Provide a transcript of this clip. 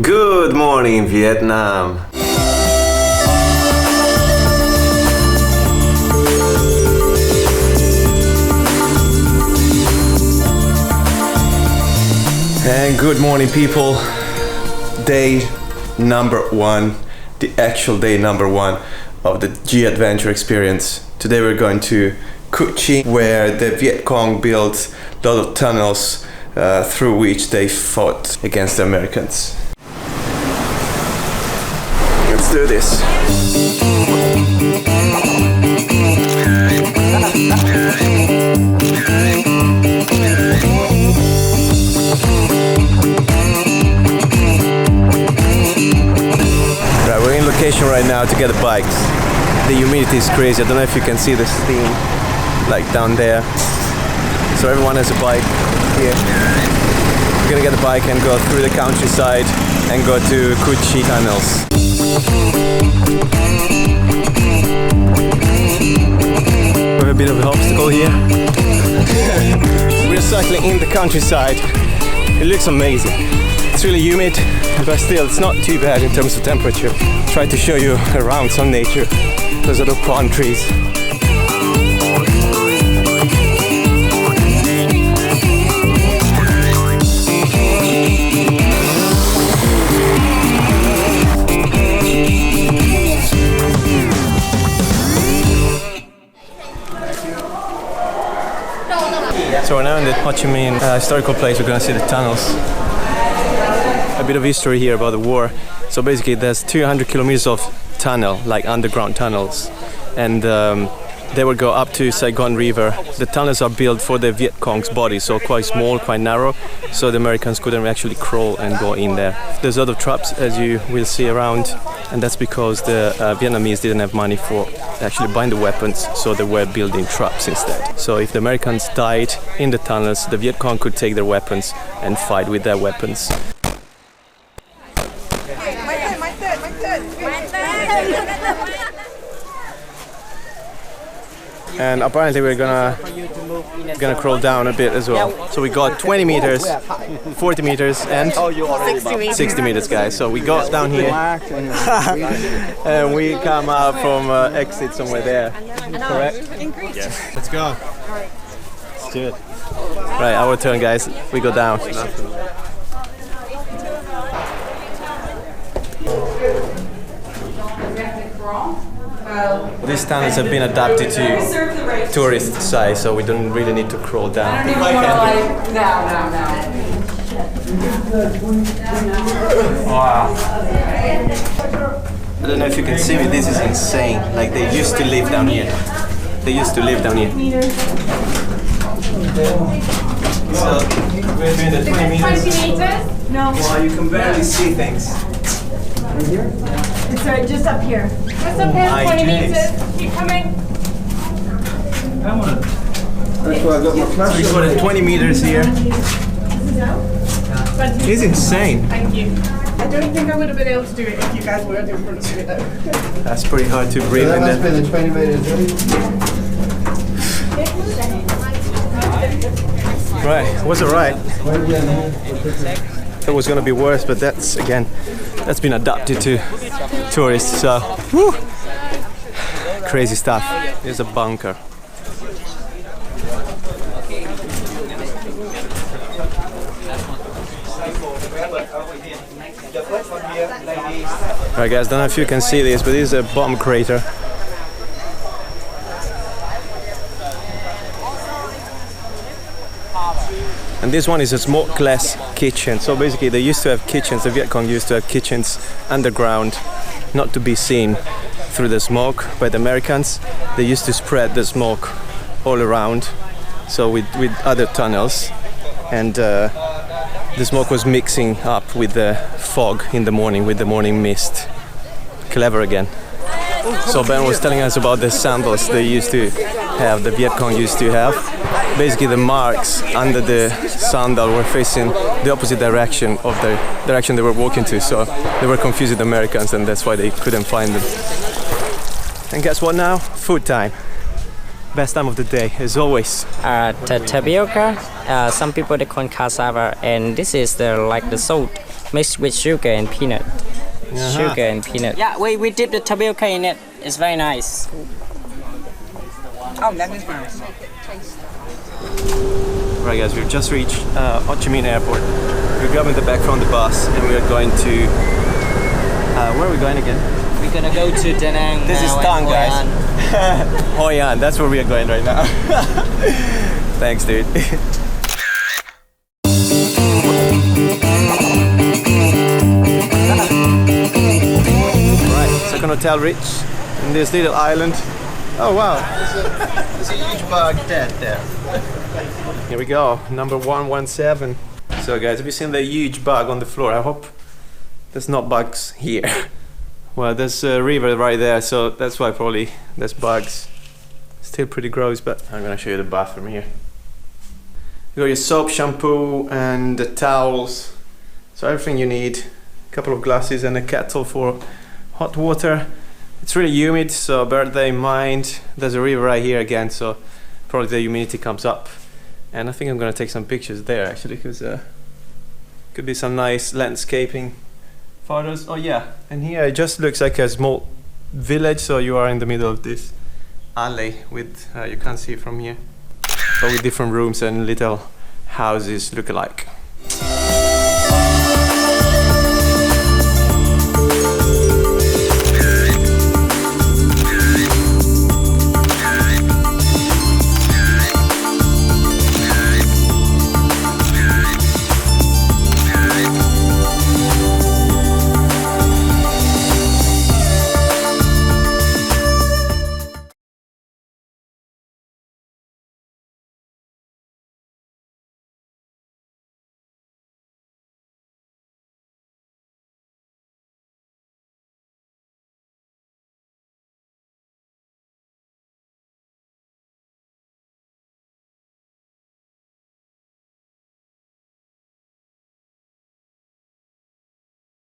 Good morning, Vietnam. And good morning, people. Day number one, the actual day number one of the G Adventure experience. Today we're going to Cu Chi, where the Viet Cong built a lot of tunnels through which they fought against the Americans. Let's do this. Right, we're in location right now to get the bikes. The humidity is crazy. I don't know if you can see the steam like down there. So everyone has a bike here. We're gonna get the bike and go through the countryside and go to Cu Chi tunnels. We have a bit of an obstacle here. We're cycling in the countryside. It looks amazing. It's really humid, but still it's not too bad in terms of temperature. Try to show you around some nature. Those are the palm trees. So we're now in the Ho Chi Minh historical place. We're gonna see the tunnels. A bit of history here about the war. So basically there's 200 kilometers of tunnel, like underground tunnels, and they will go up to Saigon River. The tunnels are built for the Viet Cong's body, so quite small, quite narrow, so the Americans couldn't actually crawl and go in there. There's a lot of traps, as you will see around, and that's because the Vietnamese didn't have money for actually buying the weapons, so they were building traps instead. So if the Americans died in the tunnels, the Viet Cong could take their weapons and fight with their weapons. And apparently we're gonna crawl down a bit as well. So we got 20 meters, 40 meters and 60 meters, guys. So we got down here and we come out from exit somewhere there. Correct? Yeah. Let's go. Let's do it. Right, our turn, guys. We go down. These tunnels have been adapted to tourist size, so we don't really need to crawl down. Wow. I don't know if you can see me, this is insane. Like, they used to live down here. They used to live down here. So, we're doing the 20 meters. No. Wow, you can barely see things. Here? It's just up here. Just up here, 20 meters. Keep coming. That's why I got my flash. So we got 20 meters here. It's insane. Thank you. I don't think I would have been able to do it if you guys weren't in front of me though. That's pretty hard to breathe in there. That must be the 20 meters, Right, was it right? It was gonna be worse, but that's been adapted to tourists, so whew, crazy stuff. Here's a bunker. Alright guys, don't know if you can see this, but this is a bomb crater. And this one is a smokeless kitchen. So basically they used to have kitchens, the Viet Cong used to have kitchens underground, not to be seen through the smoke by the Americans. They used to spread the smoke all around, so with other tunnels, and the smoke was mixing up with the fog in the morning, with the morning mist. Clever again. So Ben was telling us about the sandals they used to have, the Viet Cong used to have. Basically the marks under the sandal were facing the opposite direction of the direction they were walking to, so they were confused with the Americans, and that's why they couldn't find them. And guess what now? Food time. Best time of the day, as always. The tapioca, some people they call cassava, and this is the like the salt mixed with sugar and peanut. Sugar and peanut. Yeah, we dip the tapioca in it. It's very nice. Oh, that is nice. Right guys, we've just reached Ho Chi Minh Airport. We're grabbing the bag from the bus and we are going to... where are we going again? We're gonna go to Da Nang. This is Tang, guys. Hoi An, that's where we are going right now. Thanks, dude. Right, second hotel reach in this little island. Oh wow, there's a huge bug dead there. Here we go, number 117. So guys, have you seen the huge bug on the floor? I hope there's not bugs here. Well, there's a river right there, so that's why probably there's bugs. Still pretty gross, but I'm gonna show you the bathroom here. You got your soap, shampoo, and the towels. So everything you need. A couple of glasses and a kettle for hot water. It's really humid, so bear that in mind. There's a river right here again, so probably the humidity comes up. And I think I'm gonna take some pictures there actually, because could be some nice landscaping photos. Oh yeah, and here it just looks like a small village, so you are in the middle of this alley with, you can't see it from here, but with different rooms and little houses look alike.